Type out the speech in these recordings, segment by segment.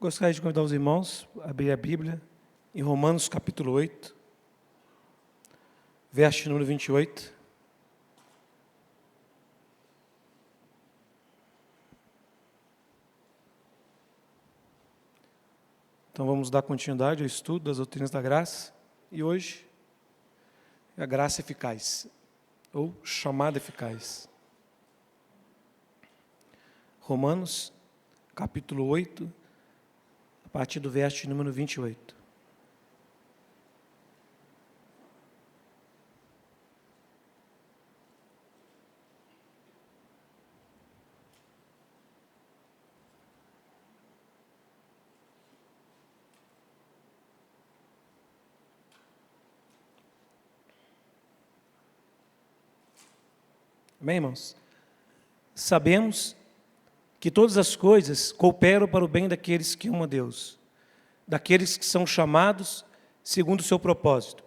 Gostaria de convidar os irmãos a abrir a Bíblia em Romanos capítulo 8, verso número 28. Então vamos dar continuidade ao estudo das doutrinas da graça, e hoje é a graça eficaz, ou chamada eficaz. Romanos capítulo 8, a partir do verso número 28. Amém, irmãos? Sabemos que todas as coisas cooperam para o bem daqueles que amam a Deus, daqueles que são chamados segundo o seu propósito.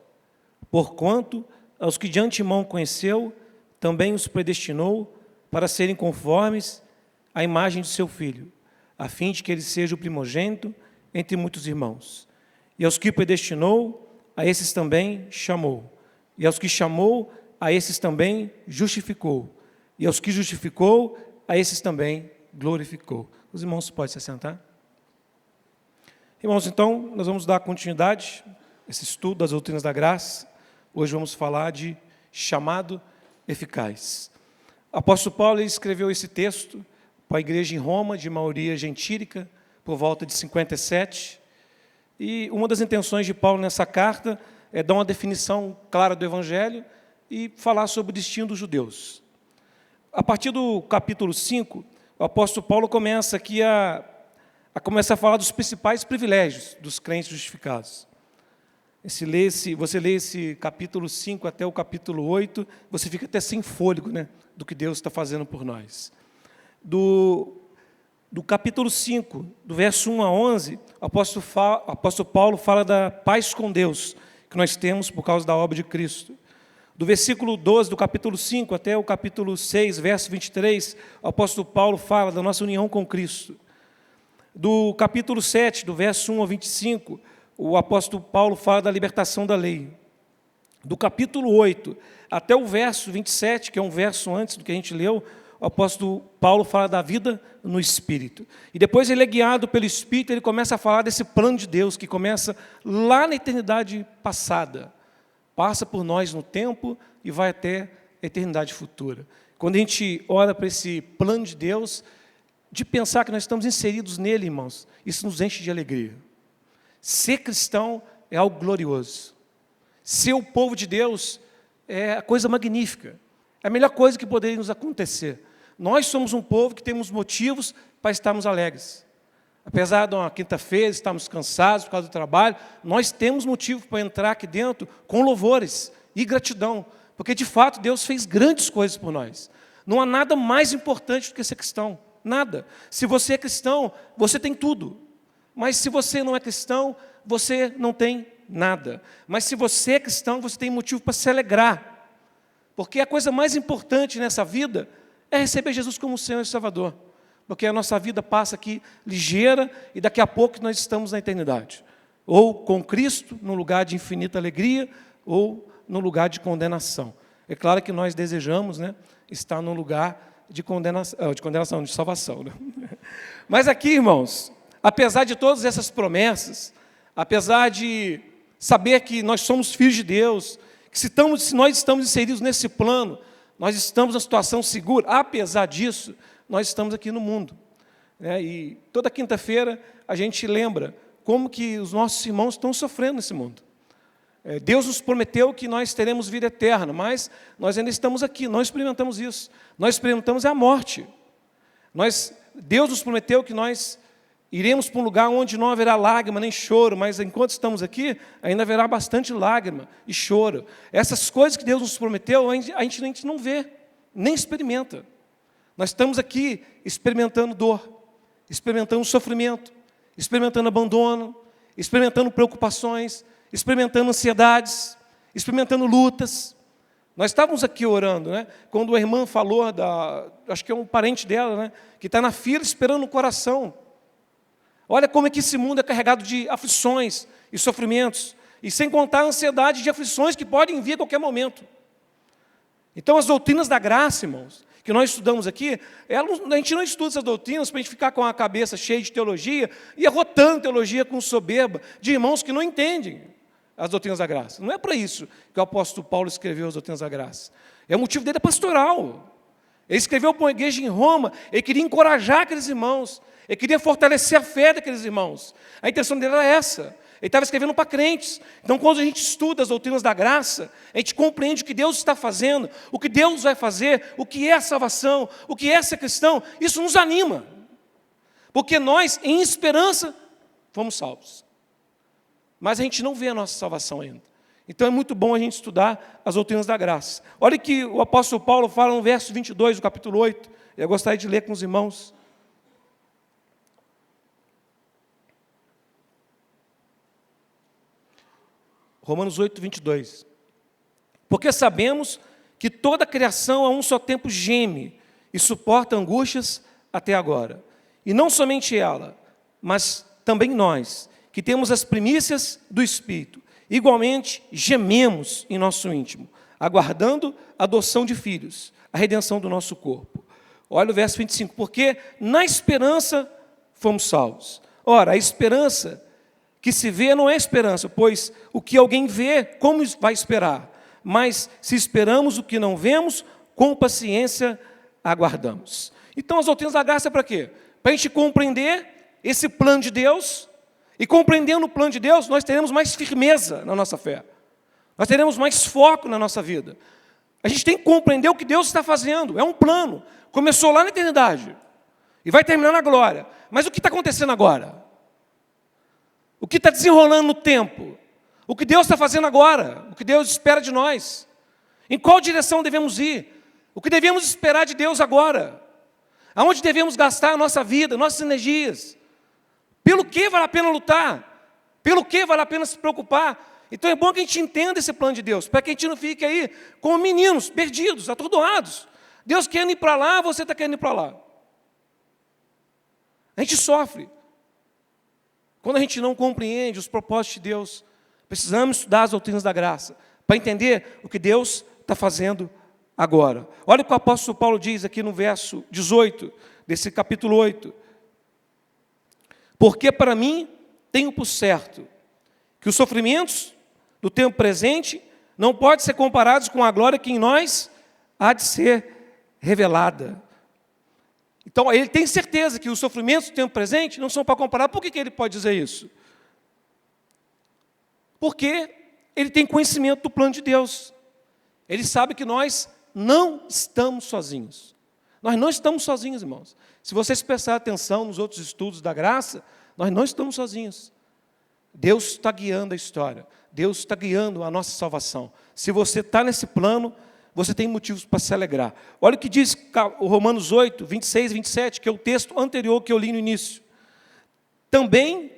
Porquanto, aos que de antemão conheceu, também os predestinou para serem conformes à imagem de seu Filho, a fim de que ele seja o primogênito entre muitos irmãos. E aos que predestinou, a esses também chamou. E aos que chamou, a esses também justificou. E aos que justificou, a esses também glorificou. Os irmãos podem se assentar? Irmãos, então, nós vamos dar continuidade a esse estudo das doutrinas da graça. Hoje vamos falar de chamado eficaz. O apóstolo Paulo escreveu esse texto para a igreja em Roma, de maioria gentílica, por volta de 57. E uma das intenções de Paulo nessa carta é dar uma definição clara do Evangelho e falar sobre o destino dos judeus. A partir do capítulo 5, o apóstolo Paulo começa aqui a falar dos principais privilégios dos crentes justificados. Você lê esse capítulo 5 até o capítulo 8, você fica até sem fôlego, né, do que Deus está fazendo por nós. Do capítulo 5, do verso 1 a 11, o apóstolo Paulo fala da paz com Deus que nós temos por causa da obra de Cristo. Do versículo 12 do capítulo 5 até o capítulo 6, verso 23, o apóstolo Paulo fala da nossa união com Cristo. Do capítulo 7, do verso 1 ao 25, o apóstolo Paulo fala da libertação da lei. Do capítulo 8 até o verso 27, que é um verso antes do que a gente leu, o apóstolo Paulo fala da vida no Espírito. E depois ele é guiado pelo Espírito, ele começa a falar desse plano de Deus, que começa lá na eternidade passada. Passa por nós no tempo e vai até a eternidade futura. Quando a gente olha para esse plano de Deus, de pensar que nós estamos inseridos nele, irmãos, isso nos enche de alegria. Ser cristão é algo glorioso. Ser o povo de Deus é a coisa magnífica. É a melhor coisa que poderia nos acontecer. Nós somos um povo que temos motivos para estarmos alegres. Apesar de uma quinta-feira estarmos cansados por causa do trabalho, nós temos motivo para entrar aqui dentro com louvores e gratidão, porque de fato Deus fez grandes coisas por nós. Não há nada mais importante do que ser cristão, nada. Se você é cristão, você tem tudo, mas se você não é cristão, você não tem nada. Mas se você é cristão, você tem motivo para se alegrar, porque a coisa mais importante nessa vida é receber Jesus como Senhor e Salvador. Porque a nossa vida passa aqui ligeira e daqui a pouco nós estamos na eternidade. Ou com Cristo, no lugar de infinita alegria, ou no lugar de condenação. É claro que nós desejamos, né, estar no lugar de condenação, de salvação. Né? Mas aqui, irmãos, apesar de todas essas promessas, apesar de saber que nós somos filhos de Deus, que se nós estamos inseridos nesse plano, nós estamos numa situação segura, apesar disso, nós estamos aqui no mundo, né? E toda quinta-feira a gente lembra como que os nossos irmãos estão sofrendo nesse mundo. Deus nos prometeu que nós teremos vida eterna, mas nós ainda estamos aqui, não experimentamos isso. Nós experimentamos a morte. Deus nos prometeu que nós iremos para um lugar onde não haverá lágrima nem choro, mas enquanto estamos aqui, ainda haverá bastante lágrima e choro. Essas coisas que Deus nos prometeu, a gente não vê, nem experimenta. Nós estamos aqui experimentando dor, experimentando sofrimento, experimentando abandono, experimentando preocupações, experimentando ansiedades, experimentando lutas. Nós estávamos aqui orando, né? Quando a irmã falou, acho que é um parente dela, né? Que está na fila esperando o coração. Olha como é que esse mundo é carregado de aflições e sofrimentos, e sem contar a ansiedade de aflições que podem vir a qualquer momento. Então, as doutrinas da graça, irmãos, que nós estudamos aqui, a gente não estuda essas doutrinas para a gente ficar com a cabeça cheia de teologia e arrotando teologia com soberba de irmãos que não entendem as doutrinas da graça. Não é para isso que o apóstolo Paulo escreveu as doutrinas da graça. O motivo dele é pastoral. Ele escreveu para uma igreja em Roma, ele queria encorajar aqueles irmãos, ele queria fortalecer a fé daqueles irmãos. A intenção dele era essa. Ele estava escrevendo para crentes. Então, quando a gente estuda as doutrinas da graça, a gente compreende o que Deus está fazendo, o que Deus vai fazer, o que é a salvação, o que é essa questão. Isso nos anima. Porque nós, em esperança, fomos salvos. Mas a gente não vê a nossa salvação ainda. Então, é muito bom a gente estudar as doutrinas da graça. Olha que o apóstolo Paulo fala no verso 22 do capítulo 8. Eu gostaria de ler com os irmãos. Romanos 8, 22. Porque sabemos que toda a criação a um só tempo geme e suporta angústias até agora. E não somente ela, mas também nós, que temos as primícias do Espírito, igualmente gememos em nosso íntimo, aguardando a adoção de filhos, a redenção do nosso corpo. Olha o verso 25. Porque na esperança fomos salvos. Ora, a esperança que se vê não é esperança, pois o que alguém vê, como vai esperar? Mas se esperamos o que não vemos, com paciência aguardamos. Então, as doutrinas da graça é para quê? Para a gente compreender esse plano de Deus, e compreendendo o plano de Deus, nós teremos mais firmeza na nossa fé. Nós teremos mais foco na nossa vida. A gente tem que compreender o que Deus está fazendo. É um plano. Começou lá na eternidade e vai terminar na glória. Mas o que está acontecendo agora? O que está desenrolando no tempo? O que Deus está fazendo agora? O que Deus espera de nós? Em qual direção devemos ir? O que devemos esperar de Deus agora? Aonde devemos gastar a nossa vida, nossas energias? Pelo que vale a pena lutar? Pelo que vale a pena se preocupar? Então é bom que a gente entenda esse plano de Deus, para que a gente não fique aí como meninos, perdidos, atordoados. Deus quer ir para lá, você está querendo ir para lá. A gente sofre. Quando a gente não compreende os propósitos de Deus, precisamos estudar as doutrinas da graça, para entender o que Deus está fazendo agora. Olha o que o apóstolo Paulo diz aqui no verso 18, desse capítulo 8. Porque para mim tenho por certo que os sofrimentos do tempo presente não podem ser comparados com a glória que em nós há de ser revelada. Então, ele tem certeza que os sofrimentos do tempo presente não são para comparar. Por que ele pode dizer isso? Porque ele tem conhecimento do plano de Deus. Ele sabe que nós não estamos sozinhos. Nós não estamos sozinhos, irmãos. Se vocês prestarem atenção nos outros estudos da graça, nós não estamos sozinhos. Deus está guiando a história. Deus está guiando a nossa salvação. Se você está nesse plano, você tem motivos para se alegrar. Olha o que diz o Romanos 8, 26 e 27, que é o texto anterior que eu li no início. Também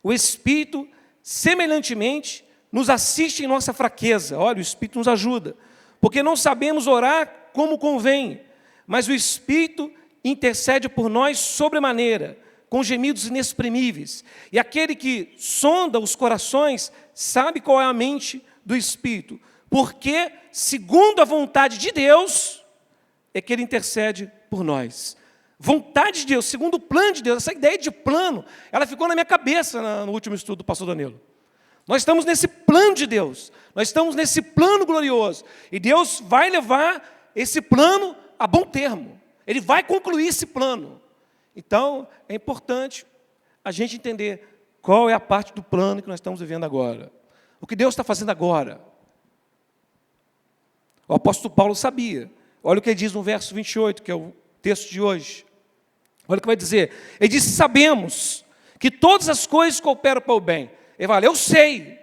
o Espírito, semelhantemente, nos assiste em nossa fraqueza. Olha, o Espírito nos ajuda. Porque não sabemos orar como convém, mas o Espírito intercede por nós sobremaneira, com gemidos inexprimíveis. E aquele que sonda os corações sabe qual é a mente do Espírito, porque, segundo a vontade de Deus, é que Ele intercede por nós. Vontade de Deus, segundo o plano de Deus. Essa ideia de plano, ela ficou na minha cabeça no último estudo do pastor Danilo. Nós estamos nesse plano de Deus, nós estamos nesse plano glorioso, e Deus vai levar esse plano a bom termo. Ele vai concluir esse plano. Então, é importante a gente entender qual é a parte do plano que nós estamos vivendo agora. O que Deus está fazendo agora. O apóstolo Paulo sabia. Olha o que ele diz no verso 28, que é o texto de hoje. Olha o que vai dizer. Ele diz: sabemos que todas as coisas cooperam para o bem. Ele fala: eu sei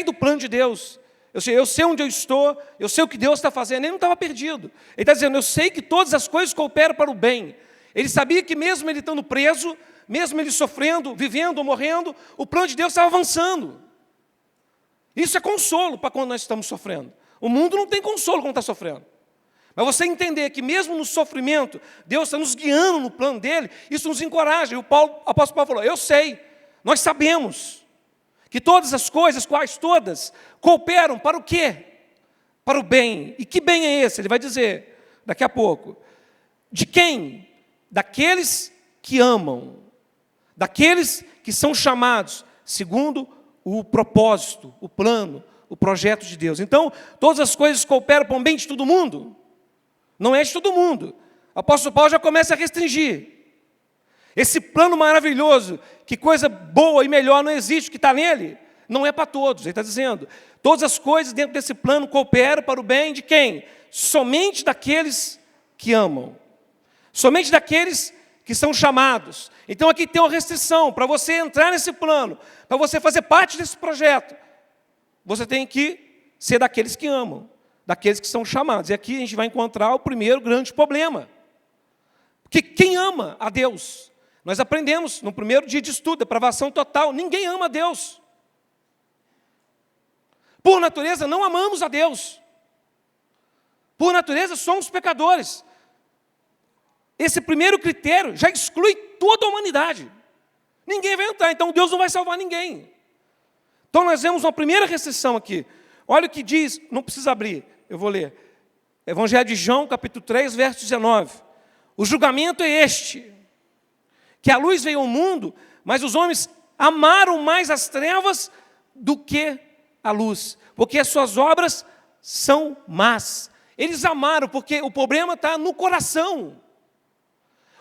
do plano de Deus. Eu sei onde eu estou, eu sei o que Deus está fazendo. Ele não estava perdido. Ele está dizendo: eu sei que todas as coisas cooperam para o bem. Ele sabia que mesmo ele estando preso, mesmo ele sofrendo, vivendo ou morrendo, o plano de Deus estava avançando. Isso é consolo para quando nós estamos sofrendo. O mundo não tem consolo quando está sofrendo. Mas você entender que mesmo no sofrimento, Deus está nos guiando no plano dele, isso nos encoraja. E o apóstolo Paulo falou, eu sei, nós sabemos que todas as coisas, quais todas, cooperam para o quê? Para o bem. E que bem é esse? Ele vai dizer daqui a pouco. De quem? Daqueles que amam, daqueles que são chamados segundo o propósito, o plano, o projeto de Deus. Então, todas as coisas cooperam para o bem de todo mundo? Não é de todo mundo. O apóstolo Paulo já começa a restringir. Esse plano maravilhoso, que coisa boa e melhor não existe, que está nele, não é para todos. Ele está dizendo, todas as coisas dentro desse plano cooperam para o bem de quem? Somente daqueles que amam. Somente daqueles que são chamados. Então aqui tem uma restrição, para você entrar nesse plano, para você fazer parte desse projeto, você tem que ser daqueles que amam, daqueles que são chamados. E aqui a gente vai encontrar o primeiro grande problema. Porque quem ama a Deus? Nós aprendemos no primeiro dia de estudo, depravação total, ninguém ama a Deus. Por natureza não amamos a Deus. Por natureza somos pecadores. Esse primeiro critério já exclui toda a humanidade. Ninguém vai entrar, então Deus não vai salvar ninguém. Então nós vemos uma primeira restrição aqui. Olha o que diz, não precisa abrir, eu vou ler. Evangelho de João, capítulo 3, verso 19. O julgamento é este, que a luz veio ao mundo, mas os homens amaram mais as trevas do que a luz, porque as suas obras são más. Eles amaram, porque o problema está no coração.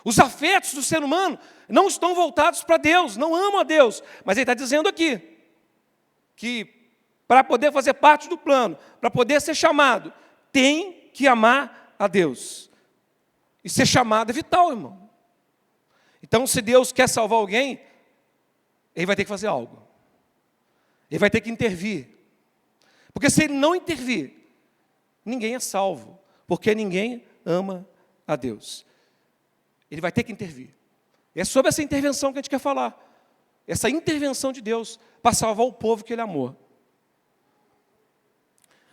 Os afetos do ser humano não estão voltados para Deus, não amam a Deus. Mas ele está dizendo aqui, que para poder fazer parte do plano, para poder ser chamado, tem que amar a Deus. E ser chamado é vital, irmão. Então, se Deus quer salvar alguém, Ele vai ter que fazer algo. Ele vai ter que intervir. Porque se Ele não intervir, ninguém é salvo. Porque ninguém ama a Deus. Ele vai ter que intervir. E é sobre essa intervenção que a gente quer falar. Essa intervenção de Deus para salvar o povo que Ele amou.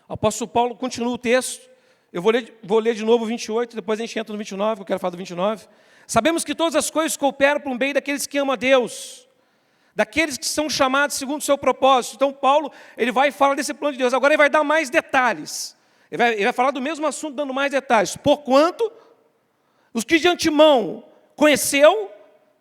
O apóstolo Paulo continua o texto. Eu vou ler de novo o 28, depois a gente entra no 29, que eu quero falar do 29. Sabemos que todas as coisas cooperam para o bem daqueles que amam a Deus, daqueles que são chamados segundo o seu propósito. Então Paulo, ele vai falar desse plano de Deus. Agora ele vai dar mais detalhes. Ele vai falar do mesmo assunto, dando mais detalhes. Porquanto os que de antemão conheceu,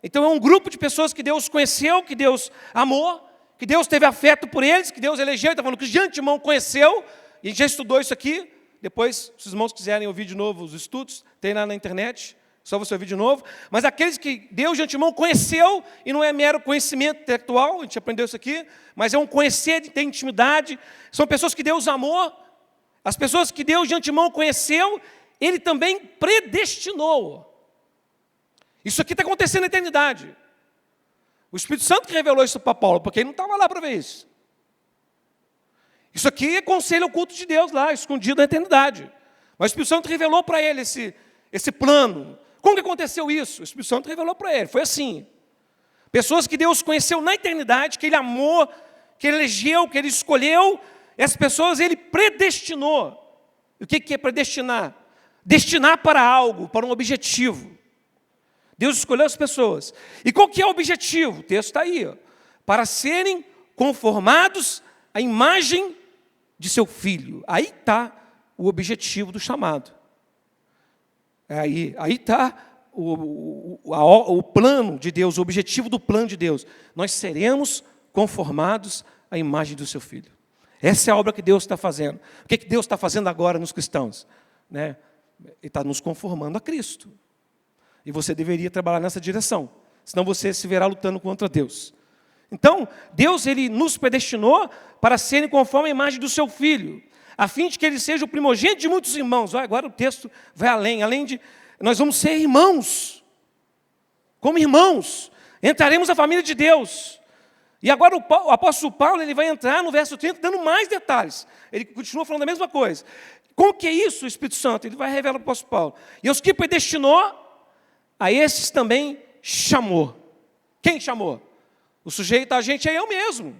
então é um grupo de pessoas que Deus conheceu, que Deus amou, que Deus teve afeto por eles, que Deus elegeu. Ele está falando que de antemão conheceu, e a gente já estudou isso aqui. Depois, se os irmãos quiserem ouvir de novo os estudos, tem lá na internet, só você ouvir de novo. Mas aqueles que Deus de antemão conheceu, e não é mero conhecimento intelectual, a gente aprendeu isso aqui, mas é um conhecer de ter intimidade. São pessoas que Deus amou, as pessoas que Deus de antemão conheceu, Ele também predestinou. Isso aqui está acontecendo na eternidade. O Espírito Santo que revelou isso para Paulo, porque ele não estava lá para ver isso. Isso aqui é conselho oculto de Deus lá, escondido na eternidade. Mas o Espírito Santo revelou para ele esse plano. Como que aconteceu isso? O Espírito Santo revelou para ele. Foi assim. Pessoas que Deus conheceu na eternidade, que Ele amou, que Ele elegeu, que Ele escolheu, essas pessoas Ele predestinou. E o que é predestinar? Destinar para algo, para um objetivo. Deus escolheu as pessoas. E qual que é o objetivo? O texto está aí. Ó. Para serem conformados à imagem de seu Filho. Aí está o objetivo do chamado. Aí está o plano de Deus, o objetivo do plano de Deus. Nós seremos conformados à imagem do seu Filho. Essa é a obra que Deus está fazendo. O que Deus está fazendo agora nos cristãos? Né? Ele está nos conformando a Cristo. E você deveria trabalhar nessa direção. Senão você se verá lutando contra Deus. Então, Deus Ele nos predestinou para serem conforme a imagem do seu Filho, a fim de que Ele seja o primogênito de muitos irmãos. Agora o texto vai além de nós vamos ser irmãos, como irmãos, entraremos na família de Deus. E agora o apóstolo Paulo ele vai entrar no verso 30, dando mais detalhes. Ele continua falando a mesma coisa. Como que é isso, o Espírito Santo? Ele vai revelar para o apóstolo Paulo. E os que predestinou, a esses também chamou. Quem chamou? O sujeito, a gente é eu mesmo.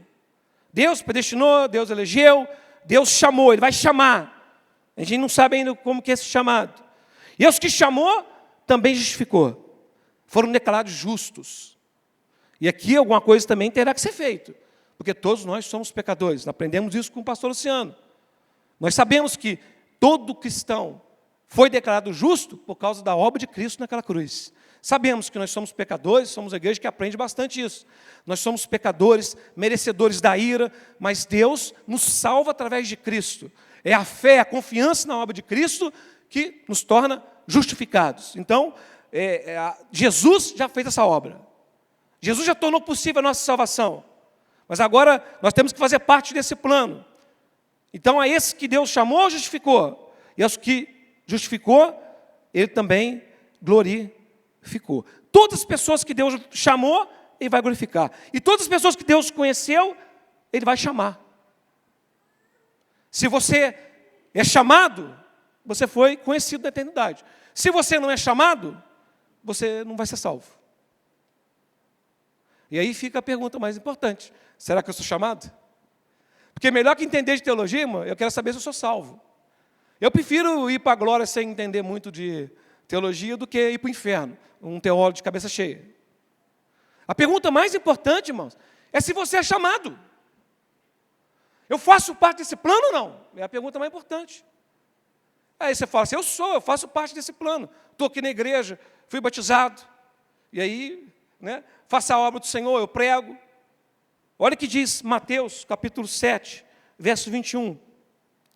Deus predestinou, Deus elegeu, Deus chamou, Ele vai chamar. A gente não sabe ainda como que é esse chamado. E aos que chamou, também justificou. Foram declarados justos. E aqui alguma coisa também terá que ser feito. Porque todos nós somos pecadores. Aprendemos isso com o pastor Luciano. Nós sabemos que todo cristão foi declarado justo por causa da obra de Cristo naquela cruz. Sabemos que nós somos pecadores, somos a igreja que aprende bastante isso. Nós somos pecadores, merecedores da ira, mas Deus nos salva através de Cristo. É a fé, a confiança na obra de Cristo que nos torna justificados. Então, Jesus já fez essa obra. Jesus já tornou possível a nossa salvação. Mas agora nós temos que fazer parte desse plano. Então, a esse que Deus chamou, justificou. E aos que justificou, Ele também glorificou. Todas as pessoas que Deus chamou, Ele vai glorificar. E todas as pessoas que Deus conheceu, Ele vai chamar. Se você é chamado, você foi conhecido na eternidade. Se você não é chamado, você não vai ser salvo. E aí fica a pergunta mais importante. Será que eu sou chamado? Porque melhor que entender de teologia, irmão, eu quero saber se eu sou salvo. Eu prefiro ir para a glória sem entender muito de teologia do que ir para o inferno, um teólogo de cabeça cheia. A pergunta mais importante, irmãos, é se você é chamado. Eu faço parte desse plano ou não? É a pergunta mais importante. Aí você fala assim, eu faço parte desse plano. Estou aqui na igreja, fui batizado. E aí, faço a obra do Senhor, eu prego. Olha o que diz Mateus, capítulo 7, verso 21.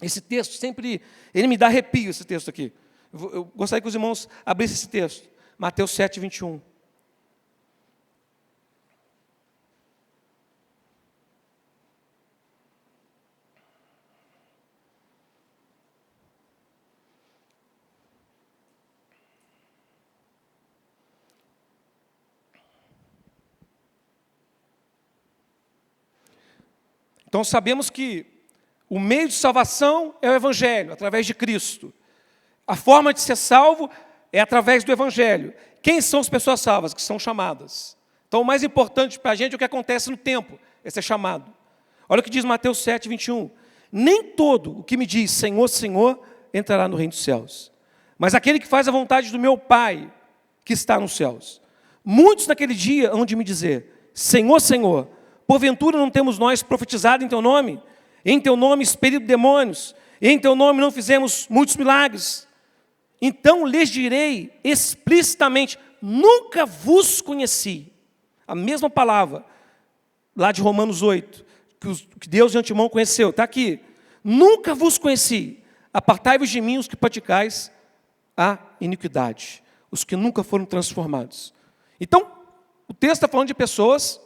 Esse texto sempre, ele me dá arrepio, esse texto aqui. Eu gostaria que os irmãos abrissem esse texto. Mateus 7, 21. Então sabemos que o meio de salvação é o Evangelho, através de Cristo. A forma de ser salvo é através do Evangelho. Quem são as pessoas salvas? Que são chamadas. Então o mais importante para a gente é o que acontece no tempo, é ser chamado. Olha o que diz Mateus 7, 21. Nem todo o que me diz Senhor, Senhor, entrará no reino dos céus, mas aquele que faz a vontade do meu Pai, que está nos céus. Muitos naquele dia hão de me dizer, Senhor, Senhor, porventura não temos nós profetizado em Teu nome? Em Teu nome expelido demônios? Em Teu nome não fizemos muitos milagres? Então lhes direi explicitamente, nunca vos conheci. A mesma palavra, lá de Romanos 8, que Deus de antemão conheceu, está aqui. Nunca vos conheci. Apartai-vos de mim os que praticais a iniquidade, os que nunca foram transformados. Então, o texto está falando de pessoas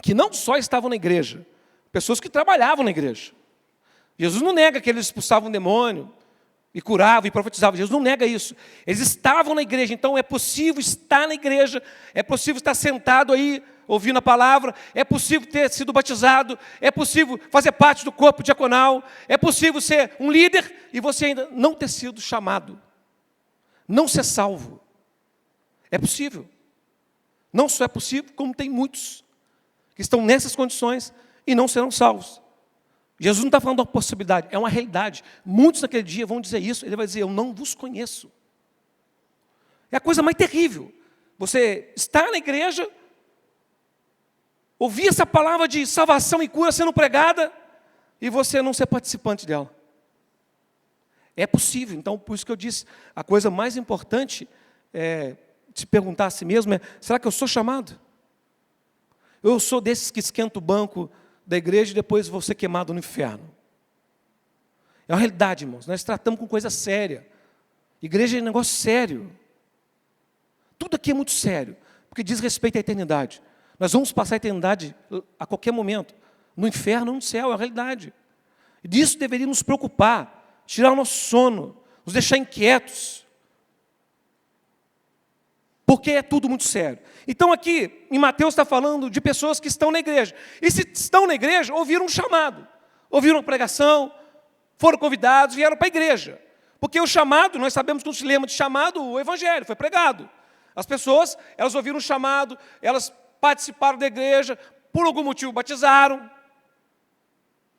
que não só estavam na igreja, pessoas que trabalhavam na igreja. Jesus não nega que eles expulsavam o demônio, e curavam, e profetizavam. Jesus não nega isso. Eles estavam na igreja, então é possível estar na igreja, é possível estar sentado aí, ouvindo a palavra, é possível ter sido batizado, é possível fazer parte do corpo diaconal, é possível ser um líder, e você ainda não ter sido chamado, não ser salvo. É possível. Não só é possível, como tem muitos que estão nessas condições e não serão salvos. Jesus não está falando de uma possibilidade, é uma realidade. Muitos naquele dia vão dizer isso, ele vai dizer, eu não vos conheço. É a coisa mais terrível. Você está na igreja, ouvir essa palavra de salvação e cura sendo pregada, e você não ser participante dela. É possível, então por isso que eu disse, a coisa mais importante é se perguntar a si mesmo, será que eu sou chamado? Eu sou desses que esquenta o banco da igreja e depois vou ser queimado no inferno. É uma realidade, irmãos. Nós tratamos com coisa séria. Igreja é um negócio sério. Tudo aqui é muito sério, porque diz respeito à eternidade. Nós vamos passar a eternidade a qualquer momento, no inferno ou no céu, é a realidade. E disso deveria nos preocupar, tirar o nosso sono, nos deixar inquietos. Porque é tudo muito sério. Então aqui, em Mateus está falando de pessoas que estão na igreja. E se estão na igreja, ouviram um chamado. Ouviram uma pregação, foram convidados, vieram para a igreja. Porque o chamado, nós sabemos que não se lembra de chamado, o evangelho foi pregado. As pessoas, elas ouviram um chamado, elas participaram da igreja, por algum motivo batizaram.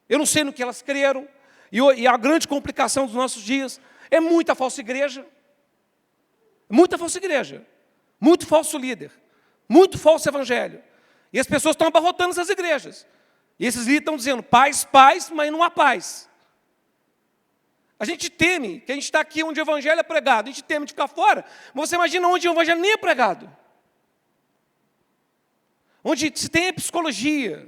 Eu não sei no que elas creram. E a grande complicação dos nossos dias é muita falsa igreja, muito falso líder, muito falso evangelho. E as pessoas estão abarrotando essas igrejas. E esses líderes estão dizendo paz, paz, mas não há paz. A gente teme que a gente está aqui onde o evangelho é pregado, a gente teme de ficar fora, mas você imagina onde o evangelho nem é pregado. Onde se tem a psicologia.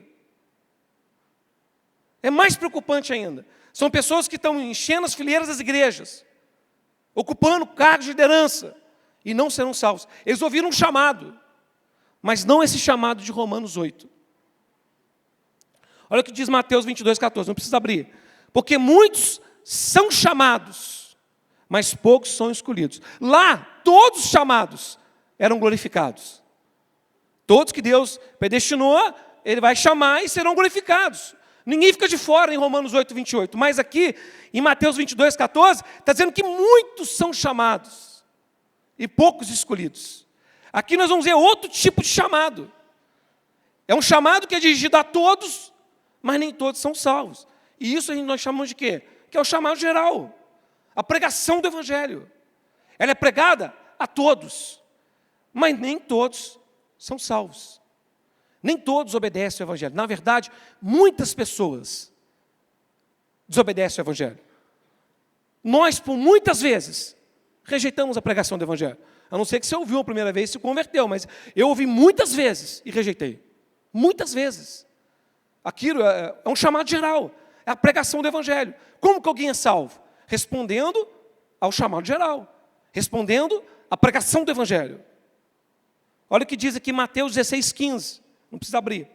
É mais preocupante ainda. São pessoas que estão enchendo as fileiras das igrejas, ocupando cargos de liderança, e não serão salvos. Eles ouviram um chamado, mas não esse chamado de Romanos 8. Olha o que diz Mateus 22, 14, não precisa abrir. Porque muitos são chamados, mas poucos são escolhidos. Lá, todos os chamados eram glorificados. Todos que Deus predestinou, Ele vai chamar e serão glorificados. Ninguém fica de fora em Romanos 8, 28. Mas aqui, em Mateus 22, 14, está dizendo que muitos são chamados e poucos escolhidos. Aqui nós vamos ver outro tipo de chamado. É um chamado que é dirigido a todos, mas nem todos são salvos. E isso nós chamamos de quê? Que é o chamado geral. A pregação do Evangelho. Ela é pregada a todos, mas nem todos são salvos. Nem todos obedecem ao Evangelho. Na verdade, muitas pessoas desobedecem ao Evangelho. Nós, por muitas vezes, rejeitamos a pregação do Evangelho. A não ser que você ouviu a primeira vez e se converteu, mas eu ouvi muitas vezes e rejeitei. Muitas vezes. Aquilo é um chamado geral. É a pregação do Evangelho. Como que alguém é salvo? Respondendo ao chamado geral. Respondendo à pregação do Evangelho. Olha o que diz aqui Mateus 16, 15. Não precisa abrir.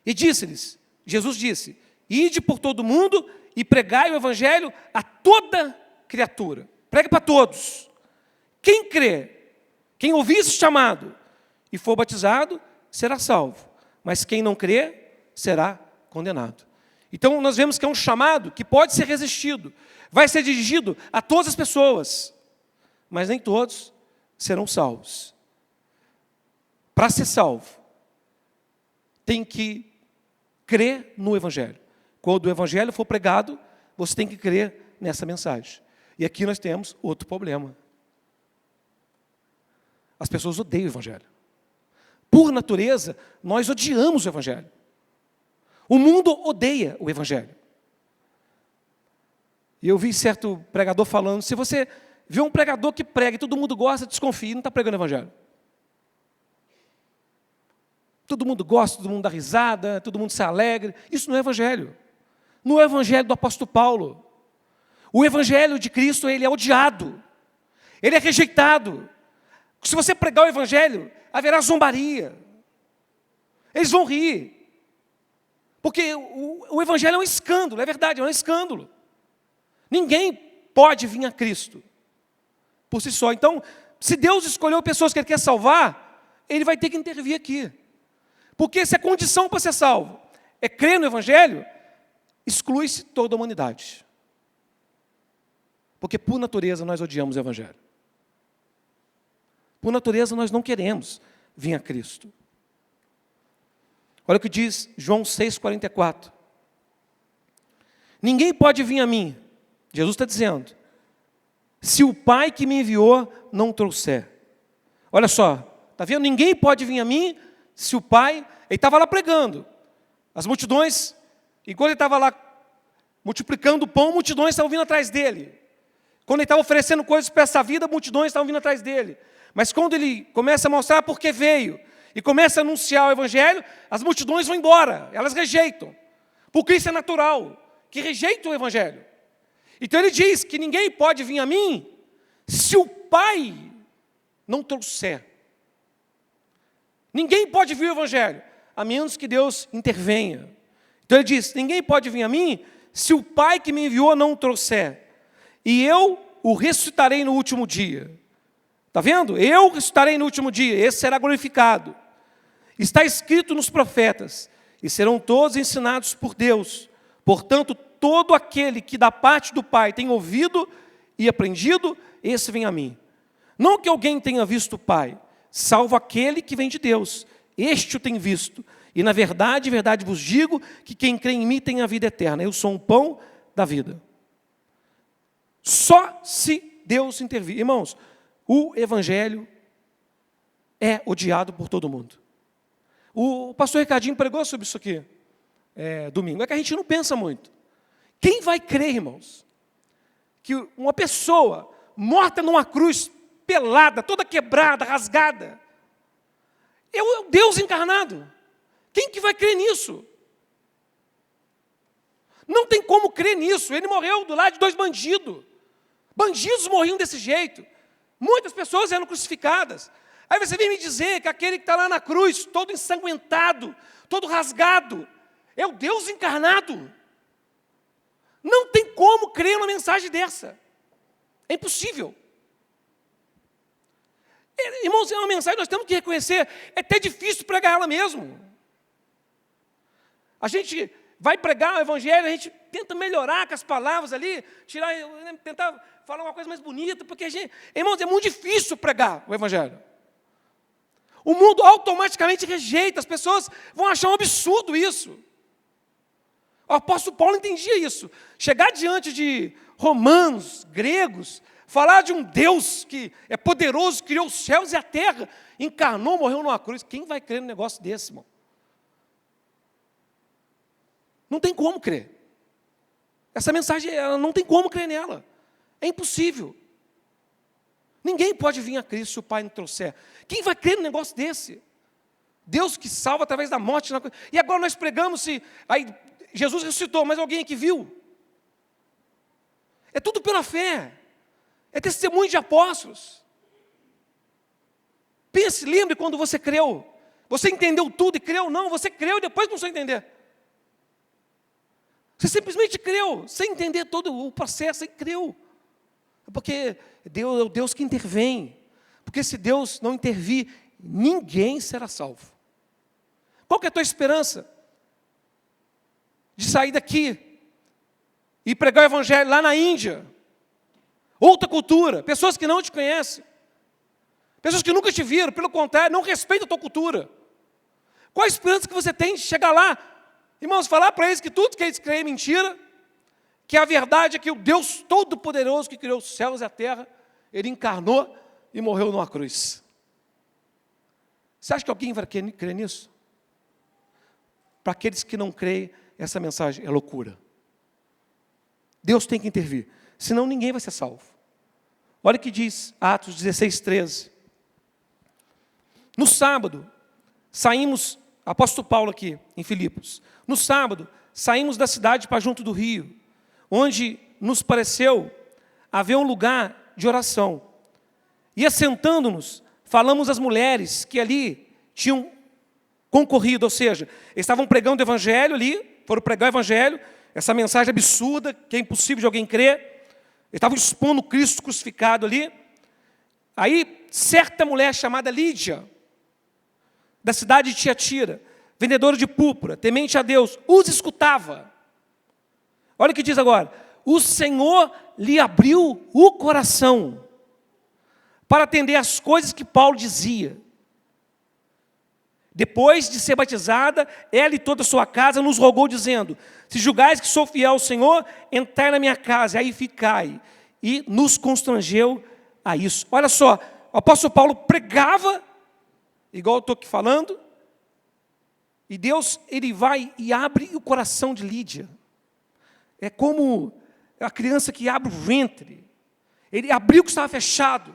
E disse-lhes, Jesus disse, ide por todo mundo e pregai o Evangelho a toda criatura. Prega para todos. Quem crê, quem ouvir esse chamado e for batizado, será salvo. Mas quem não crê, será condenado. Então nós vemos que é um chamado que pode ser resistido. Vai ser dirigido a todas as pessoas. Mas nem todos serão salvos. Para ser salvo, tem que crer no Evangelho. Quando o Evangelho for pregado, você tem que crer nessa mensagem. E aqui nós temos outro problema. As pessoas odeiam o Evangelho. Por natureza, nós odiamos o Evangelho. O mundo odeia o Evangelho. E eu vi certo pregador falando, se você vê um pregador que prega e todo mundo gosta, desconfie, não está pregando o Evangelho. Todo mundo gosta, todo mundo dá risada, todo mundo se alegra. Isso não é Evangelho. Não é o Evangelho do apóstolo Paulo. O Evangelho de Cristo, ele é odiado. Ele é rejeitado. Se você pregar o Evangelho, haverá zombaria. Eles vão rir. Porque o Evangelho é um escândalo, é verdade, é um escândalo. Ninguém pode vir a Cristo por si só. Então, se Deus escolheu pessoas que Ele quer salvar, Ele vai ter que intervir aqui. Porque se a condição para ser salvo é crer no Evangelho, exclui-se toda a humanidade. Porque por natureza nós odiamos o Evangelho. Por natureza nós não queremos vir a Cristo. Olha o que diz João 6,44. Ninguém pode vir a mim, Jesus está dizendo, se o Pai que me enviou não trouxer. Olha só, está vendo? Ninguém pode vir a mim se o Pai, ele estava lá pregando. As multidões, enquanto ele estava lá multiplicando o pão, multidões estavam vindo atrás dele. Quando ele estava oferecendo coisas para essa vida, multidões estavam vindo atrás dele. Mas quando ele começa a mostrar por que veio, e começa a anunciar o Evangelho, as multidões vão embora, elas rejeitam. Porque isso é natural, que rejeitam o Evangelho. Então ele diz que ninguém pode vir a mim, se o Pai não trouxer. Ninguém pode vir ao Evangelho, a menos que Deus intervenha. Então ele diz, ninguém pode vir a mim, se o Pai que me enviou não o trouxer. E eu o ressuscitarei no último dia. Está vendo? Eu ressuscitarei no último dia, esse será glorificado. Está escrito nos profetas, e serão todos ensinados por Deus. Portanto, todo aquele que da parte do Pai tem ouvido e aprendido, esse vem a mim. Não que alguém tenha visto o Pai, salvo aquele que vem de Deus. este o tem visto. E na verdade, verdade vos digo, que quem crê em mim tem a vida eterna. Eu sou o pão da vida. Só se Deus intervir. Irmãos, o Evangelho é odiado por todo mundo. O pastor Ricardinho pregou sobre isso aqui, domingo. É que a gente não pensa muito. Quem vai crer, irmãos, que uma pessoa morta numa cruz, pelada, toda quebrada, rasgada, é o Deus encarnado? Quem que vai crer nisso? Não tem como crer nisso. Ele morreu do lado de 2 bandidos. Bandidos morriam desse jeito. Muitas pessoas eram crucificadas. Aí você vem me dizer que aquele que está lá na cruz, todo ensanguentado, todo rasgado, é o Deus encarnado. Não tem como crer numa mensagem dessa. É impossível. Irmãos, é uma mensagem que nós temos que reconhecer. É até difícil pregar ela mesmo. A gente vai pregar o Evangelho, a gente tenta melhorar com as palavras ali, tentar falar uma coisa mais bonita, porque irmãos, é muito difícil pregar o Evangelho. O mundo automaticamente rejeita, as pessoas vão achar um absurdo isso. O apóstolo Paulo entendia isso. Chegar diante de romanos, gregos, falar de um Deus que é poderoso, criou os céus e a terra, encarnou, morreu numa cruz. Quem vai crer num negócio desse, irmão? Não tem como crer. Essa mensagem, ela não tem como crer nela. É impossível. Ninguém pode vir a Cristo se o Pai não trouxer. Quem vai crer num negócio desse? Deus que salva através da morte. E agora nós pregamos se... Aí Jesus ressuscitou, mas alguém aqui viu? É tudo pela fé. É testemunho de apóstolos. Pense, lembre quando você creu. Você entendeu tudo e creu? Não, você creu e depois começou a entender. Você simplesmente creu, sem entender todo o processo, e creu. Porque Deus é o Deus que intervém. Porque se Deus não intervir, ninguém será salvo. Qual que é a tua esperança? De sair daqui e pregar o Evangelho lá na Índia. Outra cultura, pessoas que não te conhecem. Pessoas que nunca te viram, pelo contrário, não respeitam a tua cultura. Qual a esperança que você tem de chegar lá? Irmãos, falar para eles que tudo que eles creem é mentira, que a verdade é que o Deus Todo-Poderoso que criou os céus e a terra, Ele encarnou e morreu numa cruz. Você acha que alguém vai crer nisso? Para aqueles que não creem, essa mensagem é loucura. Deus tem que intervir, senão ninguém vai ser salvo. Olha o que diz Atos 16, 13. No sábado, saímos, apóstolo Paulo aqui, em Filipos. No sábado, saímos da cidade para junto do rio, onde nos pareceu haver um lugar de oração. E assentando-nos, falamos às mulheres que ali tinham concorrido, ou seja, eles estavam pregando o Evangelho ali, foram pregar o Evangelho, essa mensagem absurda, que é impossível de alguém crer. Eles estavam expondo Cristo crucificado ali. Aí, certa mulher chamada Lídia, da cidade de Tiatira, vendedora de púrpura, temente a Deus, os escutava. Olha o que diz agora. O Senhor lhe abriu o coração para atender às coisas que Paulo dizia. Depois de ser batizada, ela e toda a sua casa nos rogou, dizendo: se julgais que sou fiel ao Senhor, entrai na minha casa, aí ficai. E nos constrangeu a isso. Olha só, o apóstolo Paulo pregava, igual eu estou aqui falando, e Deus, Ele vai e abre o coração de Lídia. É como a criança que abre o ventre. Ele abriu o que estava fechado.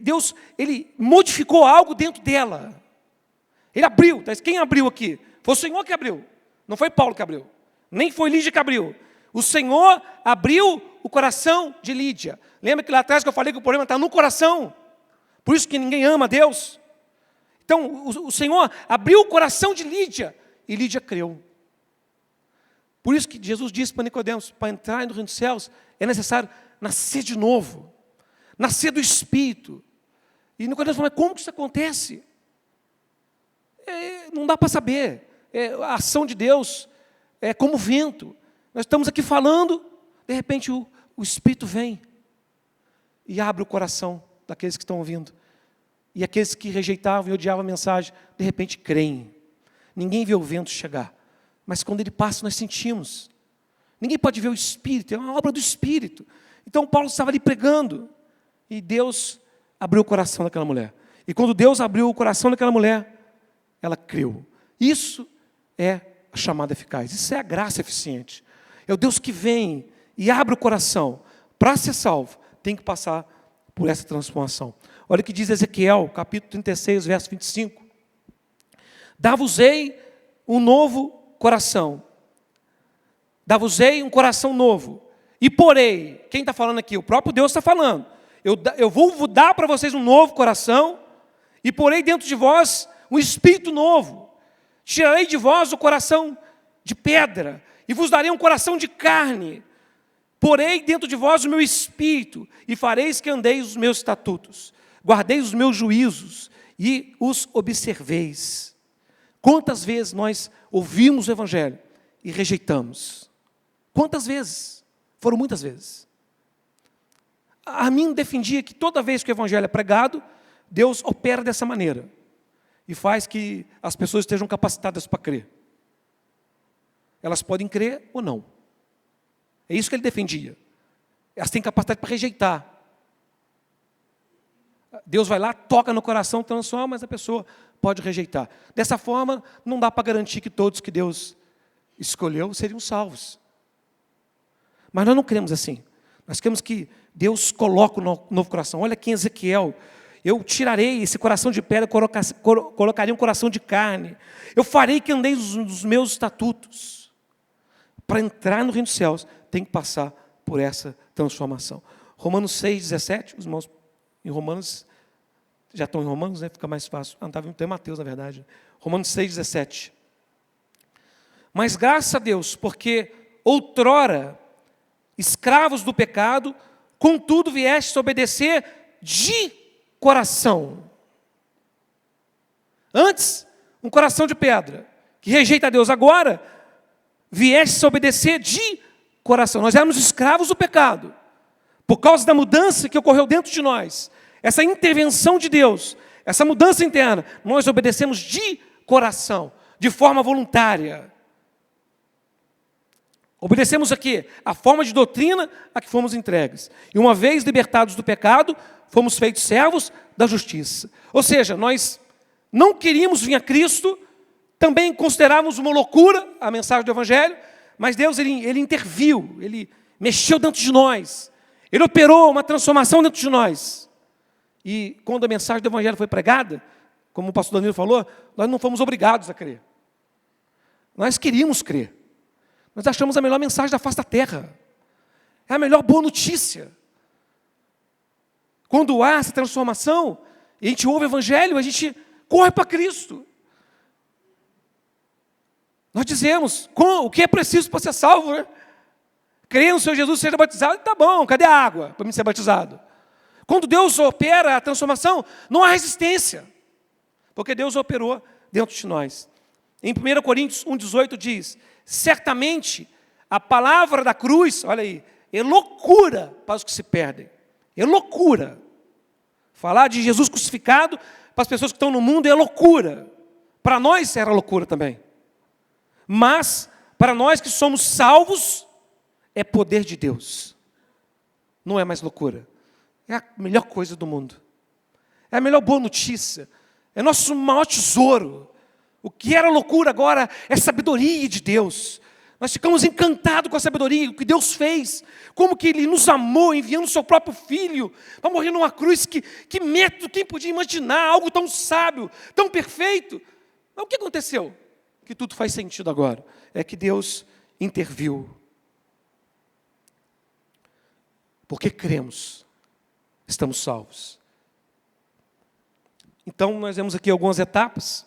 Deus, Ele modificou algo dentro dela. Ele abriu. Quem abriu aqui? Foi o Senhor que abriu. Não foi Paulo que abriu. Nem foi Lídia que abriu. O Senhor abriu o coração de Lídia. Lembra que lá atrás que eu falei que o problema está no coração? Por isso que ninguém ama Deus. Então, o Senhor abriu o coração de Lídia, e Lídia creu. Por isso que Jesus disse para Nicodemos, para entrar no reino dos céus, é necessário nascer de novo, nascer do Espírito. E Nicodemos falou: mas como que isso acontece? Não dá para saber. A ação de Deus é como vento. Nós estamos aqui falando, de repente o Espírito vem e abre o coração daqueles que estão ouvindo. E aqueles que rejeitavam e odiavam a mensagem, de repente creem. Ninguém vê o vento chegar, mas quando ele passa nós sentimos. Ninguém pode ver o Espírito, é uma obra do Espírito. Então Paulo estava ali pregando, e Deus abriu o coração daquela mulher. E quando Deus abriu o coração daquela mulher, ela creu. Isso é a chamada eficaz, isso é a graça eficiente. É o Deus que vem e abre o coração. Para ser salvo, tem que passar por essa transformação. Olha o que diz Ezequiel, capítulo 36, verso 25. Dar-vos-ei um novo coração. Dar-vos-ei um coração novo. E porei, quem está falando aqui? O próprio Deus está falando. Eu vou dar para vocês um novo coração, e porei dentro de vós um espírito novo. Tirarei de vós o coração de pedra, e vos darei um coração de carne. Porei dentro de vós o meu espírito, e fareis que andeis os meus estatutos. Guardeis os meus juízos, e os observeis. Quantas vezes nós ouvimos o Evangelho e rejeitamos? Quantas vezes? Foram muitas vezes. Armin defendia que toda vez que o Evangelho é pregado, Deus opera dessa maneira. E faz que as pessoas estejam capacitadas para crer. Elas podem crer ou não. É isso que ele defendia. Elas têm capacidade para rejeitar. Deus vai lá, toca no coração, transforma, mas a pessoa pode rejeitar. Dessa forma, não dá para garantir que todos que Deus escolheu seriam salvos. Mas nós não queremos assim. Nós queremos que Deus coloque um novo coração. Olha aqui em Ezequiel. Eu tirarei esse coração de pedra, colocarei um coração de carne. Eu farei que andeis nos meus estatutos. Para entrar no reino dos céus, tem que passar por essa transformação. Romanos 6, 17, os irmãos em Romanos, já estão em Romanos, né? Fica mais fácil. Não, estava em Mateus, na verdade. Romanos 6, 17. Mas graças a Deus, porque outrora, escravos do pecado, contudo viestes a obedecer de coração. Antes, um coração de pedra, que rejeita a Deus. Agora, viestes a obedecer de coração. Nós éramos escravos do pecado. Por causa da mudança que ocorreu dentro de nós, essa intervenção de Deus, essa mudança interna, nós obedecemos de coração, de forma voluntária. Obedecemos aqui a forma de doutrina a que fomos entregues. E uma vez libertados do pecado, fomos feitos servos da justiça. Ou seja, nós não queríamos vir a Cristo, também considerávamos uma loucura a mensagem do Evangelho, mas Deus ele interviu, Ele mexeu dentro de nós. Ele operou uma transformação dentro de nós. E quando a mensagem do Evangelho foi pregada, como o pastor Danilo falou, nós não fomos obrigados a crer. Nós queríamos crer. Nós achamos a melhor mensagem da face da terra. É a melhor boa notícia. Quando há essa transformação, e a gente ouve o Evangelho, a gente corre para Cristo. Nós dizemos, o que é preciso para ser salvo, né? Crer no Senhor Jesus, seja batizado, tá bom, cadê a água para mim ser batizado? Quando Deus opera a transformação, não há resistência, porque Deus operou dentro de nós. Em 1 Coríntios 1,18 diz, certamente a palavra da cruz, olha aí, é loucura para os que se perdem. É loucura. Falar de Jesus crucificado para as pessoas que estão no mundo é loucura. Para nós era loucura também. Mas, para nós que somos salvos, é poder de Deus. Não é mais loucura. É a melhor coisa do mundo. É a melhor boa notícia. É nosso maior tesouro. O que era loucura agora é sabedoria de Deus. Nós ficamos encantados com a sabedoria, o que Deus fez. Como que Ele nos amou, enviando o seu próprio Filho para morrer numa cruz. Que método, quem podia imaginar algo tão sábio, tão perfeito? Mas o que aconteceu? Que tudo faz sentido agora. É que Deus interviu. Porque cremos, estamos salvos. Então, nós vemos aqui algumas etapas.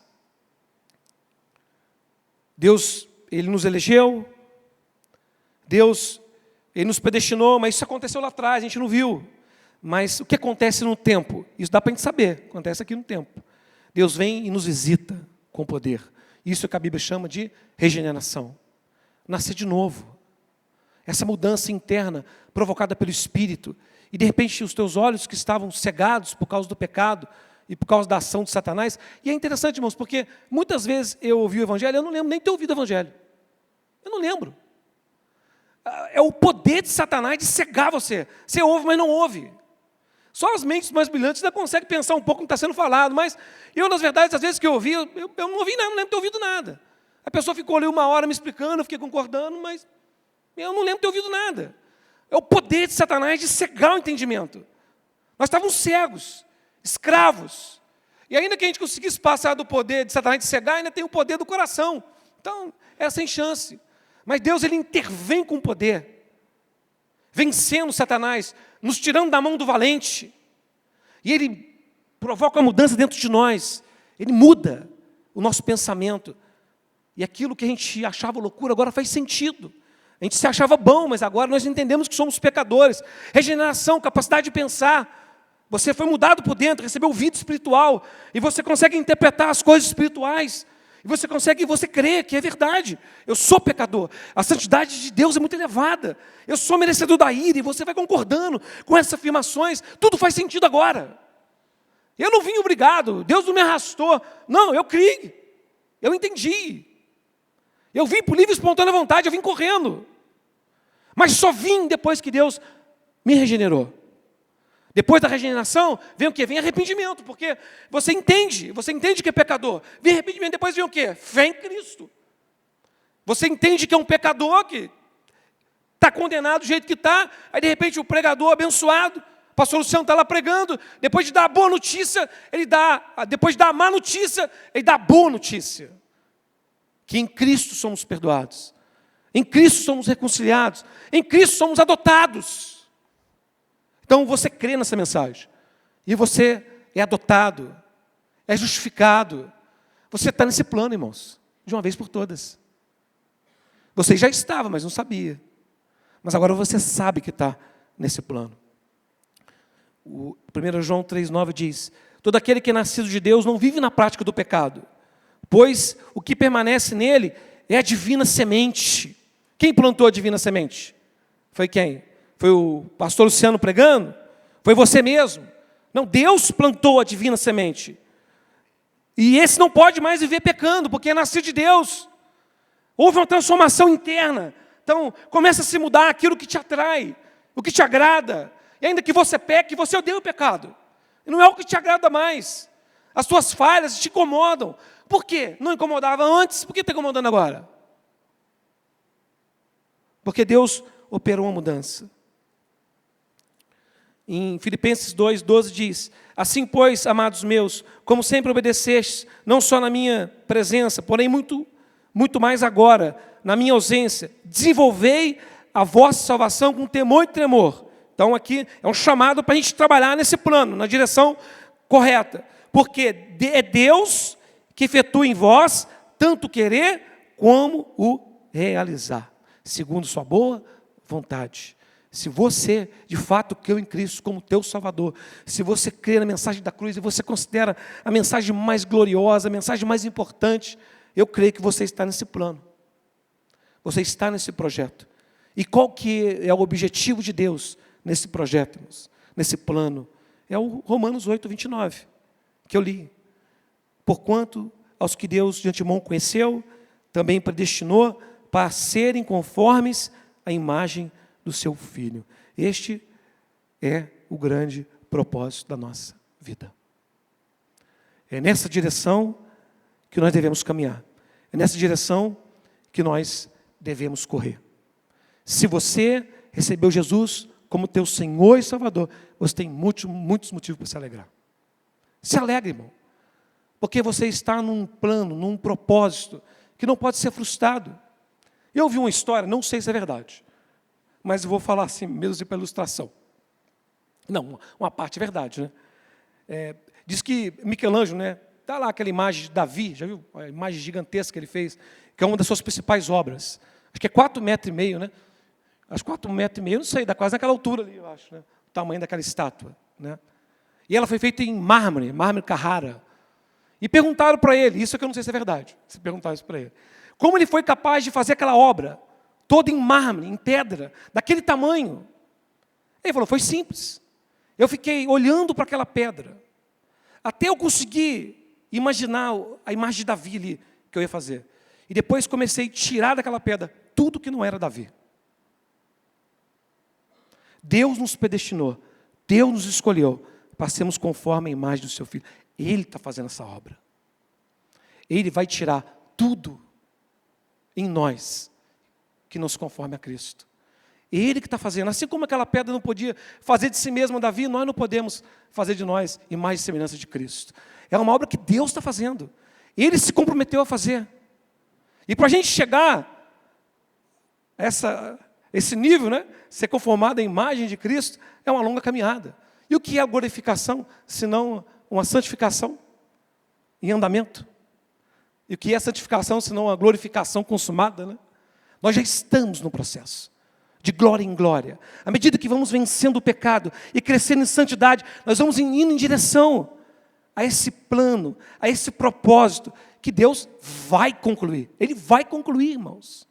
Deus, Ele nos elegeu. Deus, Ele nos predestinou, mas isso aconteceu lá atrás, a gente não viu. Mas o que acontece no tempo? Isso dá para a gente saber, acontece aqui no tempo. Deus vem e nos visita com poder. Isso é que a Bíblia chama de regeneração. Nascer de novo. Essa mudança interna provocada pelo Espírito. E de repente os teus olhos que estavam cegados por causa do pecado, e por causa da ação de Satanás. E é interessante, irmãos, porque muitas vezes eu ouvi o Evangelho, eu não lembro nem de ter ouvido o Evangelho. Eu não lembro. É o poder de Satanás de cegar você. Você ouve, mas não ouve. Só as mentes mais brilhantes ainda conseguem pensar um pouco no que está sendo falado, mas eu, nas verdades, às vezes que eu ouvi, eu não ouvi nada, não lembro de ter ouvido nada. A pessoa ficou ali 1 hora me explicando, eu fiquei concordando, mas eu não lembro de ter ouvido nada. É o poder de Satanás de cegar o entendimento. Nós estávamos cegos, escravos. E ainda que a gente conseguisse passar do poder de Satanás de cegar, ainda tem o poder do coração. Então, é sem chance. Mas Deus, Ele intervém com poder, vencendo Satanás, nos tirando da mão do valente. E Ele provoca uma mudança dentro de nós. Ele muda o nosso pensamento. E aquilo que a gente achava loucura agora faz sentido. A gente se achava bom, mas agora nós entendemos que somos pecadores. Regeneração, capacidade de pensar. Você foi mudado por dentro, recebeu vida espiritual. E você consegue interpretar as coisas espirituais. E você crê que é verdade. Eu sou pecador. A santidade de Deus é muito elevada. Eu sou merecedor da ira. E você vai concordando com essas afirmações. Tudo faz sentido agora. Eu não vim obrigado. Deus não me arrastou. Não, eu criei. Eu entendi. Eu vim por livre e espontânea vontade. Eu vim correndo. Mas só vim depois que Deus me regenerou. Depois da regeneração, vem o quê? Vem arrependimento, porque você entende que é pecador. Vem arrependimento, depois vem o quê? Fé em Cristo. Você entende que é um pecador, que está condenado do jeito que está, aí de repente o pregador abençoado, o pastor Luciano está lá pregando, depois de dar a boa notícia, depois de dar a má notícia, ele dá a boa notícia. Que em Cristo somos perdoados. Em Cristo somos reconciliados. Em Cristo somos adotados. Então você crê nessa mensagem. E você é adotado. É justificado. Você está nesse plano, irmãos. De uma vez por todas. Você já estava, mas não sabia. Mas agora você sabe que está nesse plano. O 1 João 3,9 diz: todo aquele que é nascido de Deus não vive na prática do pecado, pois o que permanece nele é a divina semente. Quem plantou a divina semente? Foi quem? Foi o pastor Luciano pregando? Foi você mesmo? Não, Deus plantou a divina semente. E esse não pode mais viver pecando, porque é nascido de Deus. Houve uma transformação interna. Então, começa a se mudar aquilo que te atrai, o que te agrada. E ainda que você peque, você odeia o pecado. E não é o que te agrada mais. As suas falhas te incomodam. Por quê? Não incomodava antes, por que está incomodando agora? Porque Deus operou uma mudança. Em Filipenses 2,12 diz: assim, pois, amados meus, como sempre obedecestes, não só na minha presença, porém muito mais agora, na minha ausência, desenvolvei a vossa salvação com temor e tremor. Então aqui é um chamado para a gente trabalhar nesse plano, na direção correta. Porque é Deus que efetua em vós tanto querer como o realizar, segundo sua boa vontade. Se você, de fato, creu em Cristo como teu Salvador, se você crê na mensagem da cruz e você considera a mensagem mais gloriosa, a mensagem mais importante, eu creio que você está nesse plano. Você está nesse projeto. E qual que é o objetivo de Deus nesse projeto, irmãos? Nesse plano? É o Romanos 8,29, que eu li. Porquanto aos que Deus de antemão conheceu, também predestinou para serem conformes à imagem do seu Filho. Este é o grande propósito da nossa vida. É nessa direção que nós devemos caminhar. É nessa direção que nós devemos correr. Se você recebeu Jesus como teu Senhor e Salvador, você tem muitos motivos para se alegrar. Se alegre, irmão. Porque você está num plano, num propósito que não pode ser frustrado. Eu ouvi uma história, não sei se é verdade, mas eu vou falar assim, mesmo pela ilustração. Não, uma parte é verdade, né? Diz que Michelangelo, né? Está lá aquela imagem de Davi, já viu? A imagem gigantesca que ele fez, que é uma das suas principais obras. Acho que é 4,5 metros, né? Acho que 4,5 metros, não sei, dá quase naquela altura ali, eu acho, né? O tamanho daquela estátua, né? E ela foi feita em mármore Carrara. E perguntaram para ele, isso é que eu não sei se é verdade, se perguntaram isso para ele, como ele foi capaz de fazer aquela obra, toda em mármore, em pedra, daquele tamanho? Ele falou, foi simples. Eu fiquei olhando para aquela pedra, até eu conseguir imaginar a imagem de Davi ali, que eu ia fazer. E depois comecei a tirar daquela pedra tudo que não era Davi. Deus nos predestinou, Deus nos escolheu, para sermos conforme a imagem do seu Filho. Ele está fazendo essa obra. Ele vai tirar tudo em nós que nos conforme a Cristo. Ele que está fazendo. Assim como aquela pedra não podia fazer de si mesma Davi, nós não podemos fazer de nós imagem e semelhança de Cristo. É uma obra que Deus está fazendo. Ele se comprometeu a fazer. E para a gente chegar a esse nível, né, ser conformado à imagem de Cristo, é uma longa caminhada. E o que é a glorificação, senão uma santificação em andamento? E o que é a santificação, senão a glorificação consumada, né? Nós já estamos no processo, de glória em glória. À medida que vamos vencendo o pecado e crescendo em santidade, nós vamos indo em direção a esse plano, a esse propósito, que Deus vai concluir. Ele vai concluir, irmãos.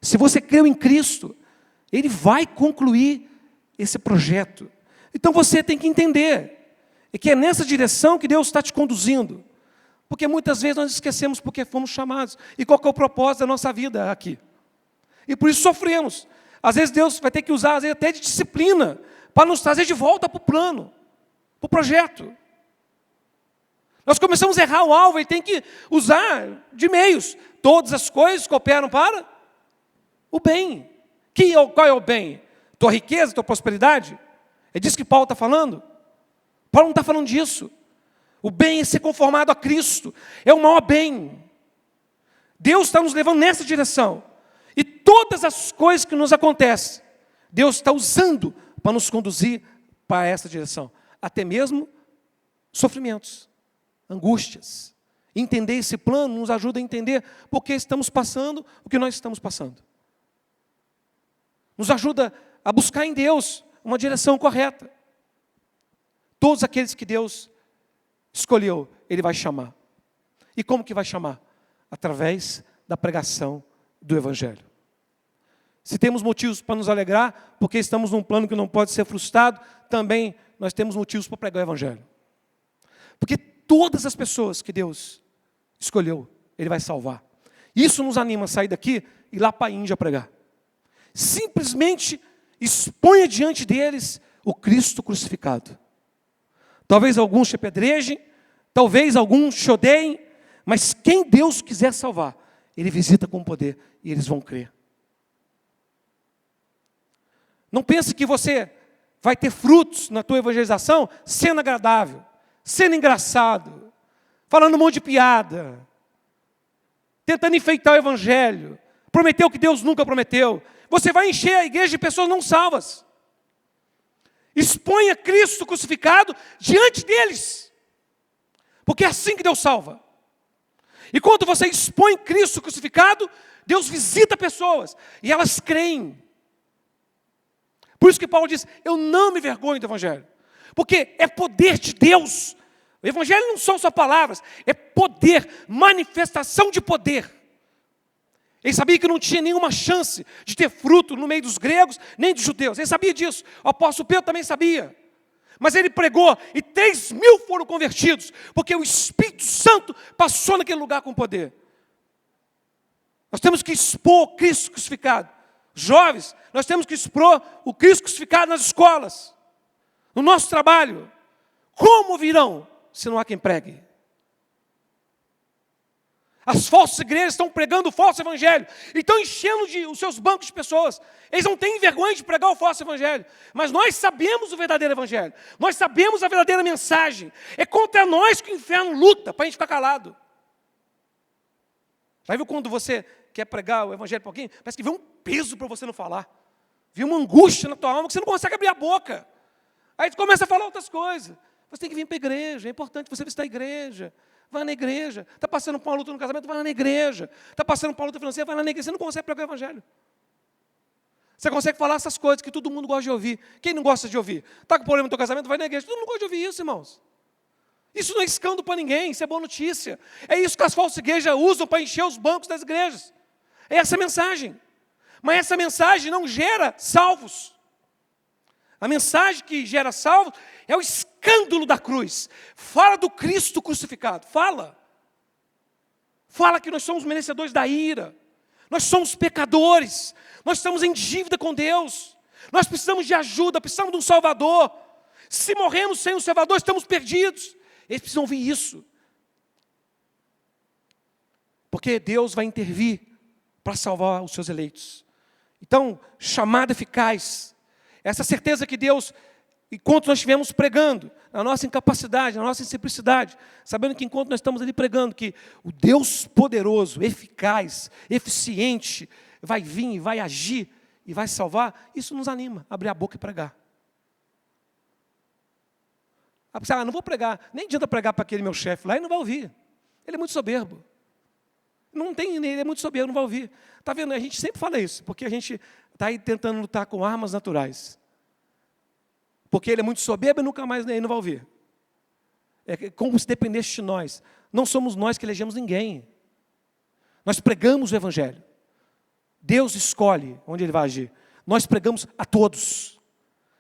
Se você creu em Cristo, Ele vai concluir esse projeto. Então você tem que entender que é nessa direção que Deus está te conduzindo. Porque muitas vezes nós esquecemos porque fomos chamados. E qual que é o propósito da nossa vida aqui? E por isso sofremos. Às vezes Deus vai ter que usar, às vezes, até de disciplina, para nos trazer de volta para o plano, para o projeto. Nós começamos a errar o alvo, Ele tem que usar de meios. Todas as coisas cooperam para o bem. Qual é o bem? Tua riqueza, tua prosperidade? É disso que Paulo está falando? Paulo não está falando disso. O bem é ser conformado a Cristo. É o maior bem. Deus está nos levando nessa direção. E todas as coisas que nos acontecem, Deus está usando para nos conduzir para essa direção. Até mesmo sofrimentos, angústias. Entender esse plano nos ajuda a entender por que estamos passando o que nós estamos passando. Nos ajuda a buscar em Deus uma direção correta. Todos aqueles que Deus escolheu, Ele vai chamar. E como que vai chamar? Através da pregação do Evangelho. Se temos motivos para nos alegrar, porque estamos num plano que não pode ser frustrado, também nós temos motivos para pregar o Evangelho. Porque todas as pessoas que Deus escolheu, Ele vai salvar. Isso nos anima a sair daqui e ir lá para a Índia pregar. Simplesmente exponha diante deles o Cristo crucificado. Talvez alguns te apedrejem, talvez alguns te odeiem, mas quem Deus quiser salvar, Ele visita com poder e eles vão crer. Não pense que você vai ter frutos na tua evangelização sendo agradável, sendo engraçado, falando um monte de piada, tentando enfeitar o Evangelho, prometeu o que Deus nunca prometeu. Você vai encher a igreja de pessoas não salvas. Exponha Cristo crucificado diante deles. Porque é assim que Deus salva. E quando você expõe Cristo crucificado, Deus visita pessoas e elas creem. Por isso que Paulo diz, eu não me vergonho do Evangelho. Porque é poder de Deus. O Evangelho não são só palavras, é poder, manifestação de poder. Ele sabia que não tinha nenhuma chance de ter fruto no meio dos gregos, nem dos judeus. Ele sabia disso. O apóstolo Pedro também sabia. Mas ele pregou e 3.000 foram convertidos, porque o Espírito Santo passou naquele lugar com poder. Nós temos que expor o Cristo crucificado. Jovens, nós temos que expor o Cristo crucificado nas escolas, no nosso trabalho. Como virão se não há quem pregue? As falsas igrejas estão pregando o falso evangelho. E estão enchendo os seus bancos de pessoas. Eles não têm vergonha de pregar o falso evangelho. Mas nós sabemos o verdadeiro evangelho. Nós sabemos a verdadeira mensagem. É contra nós que o inferno luta para a gente ficar calado. Já viu quando você quer pregar o evangelho para alguém? Parece que vem um peso para você não falar. Vem uma angústia na tua alma que você não consegue abrir a boca. Aí você começa a falar outras coisas. Você tem que vir para a igreja. É importante você visitar a igreja. Vai na igreja. Está passando por uma luta no casamento, vai lá na igreja. Está passando por uma luta financeira, vai lá na igreja. Você não consegue pregar o evangelho. Você consegue falar essas coisas que todo mundo gosta de ouvir. Quem não gosta de ouvir? Está com problema no teu casamento, vai na igreja. Todo mundo gosta de ouvir isso, irmãos. Isso não é escândalo para ninguém, isso é boa notícia. É isso que as falsas igrejas usam para encher os bancos das igrejas. É essa mensagem. Mas essa mensagem não gera salvos. A mensagem que gera salvo é o escândalo da cruz. Fala do Cristo crucificado. Fala. Fala que nós somos merecedores da ira. Nós somos pecadores. Nós estamos em dívida com Deus. Nós precisamos de ajuda, precisamos de um Salvador. Se morremos sem o Salvador, estamos perdidos. Eles precisam ouvir isso. Porque Deus vai intervir para salvar os seus eleitos. Então, chamada eficaz. Essa certeza que Deus, enquanto nós estivermos pregando, na nossa incapacidade, na nossa simplicidade, sabendo que enquanto nós estamos ali pregando, que o Deus poderoso, eficaz, eficiente, vai vir e vai agir e vai salvar, isso nos anima, abrir a boca e pregar. Não vou pregar, nem adianta pregar para aquele meu chefe lá, ele não vai ouvir. Ele é muito soberbo. Ele é muito soberbo, não vai ouvir. Está vendo? A gente sempre fala isso, porque a gente está aí tentando lutar com armas naturais. Porque ele é muito soberbo e nunca mais ele não vai ouvir. É como se dependesse de nós. Não somos nós que elegemos ninguém. Nós pregamos o Evangelho. Deus escolhe onde Ele vai agir. Nós pregamos a todos.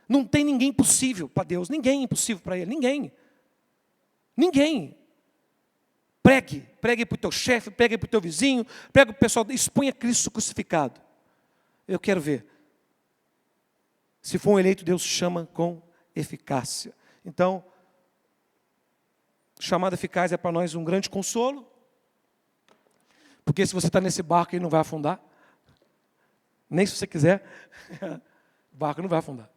Não tem ninguém impossível para Deus. Ninguém é impossível para Ele. Ninguém. Ninguém. Pregue para o teu chefe, pregue para o teu vizinho, pregue para o pessoal, exponha Cristo crucificado. Eu quero ver. Se for um eleito, Deus chama com eficácia. Então, chamada eficaz é para nós um grande consolo, porque se você está nesse barco, ele não vai afundar, nem se você quiser, o barco não vai afundar.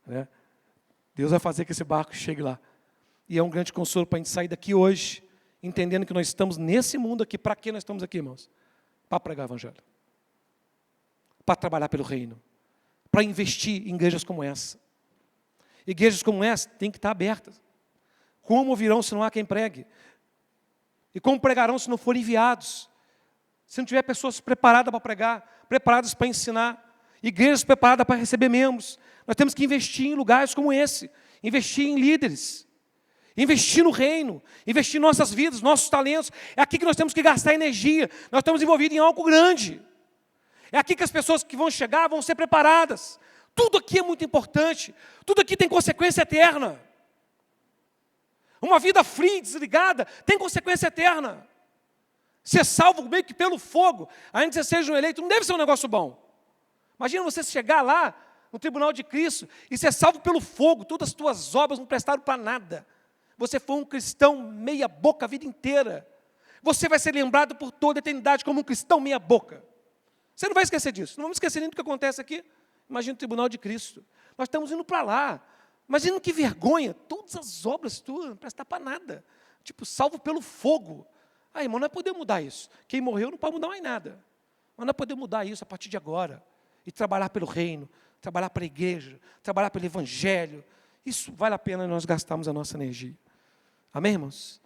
Né? Deus vai fazer que esse barco chegue lá. E é um grande consolo para a gente sair daqui hoje, entendendo que nós estamos nesse mundo aqui. Para que nós estamos aqui, irmãos? Para pregar o Evangelho. Para trabalhar pelo reino. Para investir em igrejas como essa. Igrejas como essa têm que estar abertas. Como virão se não há quem pregue? E como pregarão se não forem enviados? Se não tiver pessoas preparadas para pregar, preparadas para ensinar, igrejas preparadas para receber membros. Nós temos que investir em lugares como esse. Investir em líderes. Investir no reino, investir em nossas vidas, nossos talentos. É aqui que nós temos que gastar energia. Nós estamos envolvidos em algo grande. É aqui que as pessoas que vão chegar vão ser preparadas. Tudo aqui é muito importante. Tudo aqui tem consequência eterna. Uma vida fria, desligada, tem consequência eterna. Ser salvo meio que pelo fogo, ainda que você seja um eleito, não deve ser um negócio bom. Imagina você chegar lá, no tribunal de Cristo, e ser salvo pelo fogo, todas as tuas obras não prestaram para nada. Você foi um cristão meia boca a vida inteira. Você vai ser lembrado por toda a eternidade como um cristão meia boca. Você não vai esquecer disso. Não vamos esquecer nem do que acontece aqui. Imagina o tribunal de Cristo. Nós estamos indo para lá. Imagina que vergonha. Todas as obras tuas não prestam para nada. Tipo, salvo pelo fogo. Irmão, nós podemos mudar isso. Quem morreu não pode mudar mais nada. Mas nós podemos mudar isso a partir de agora. E trabalhar pelo reino. Trabalhar para a igreja. Trabalhar pelo Evangelho. Isso vale a pena nós gastarmos a nossa energia. Amém, irmãos?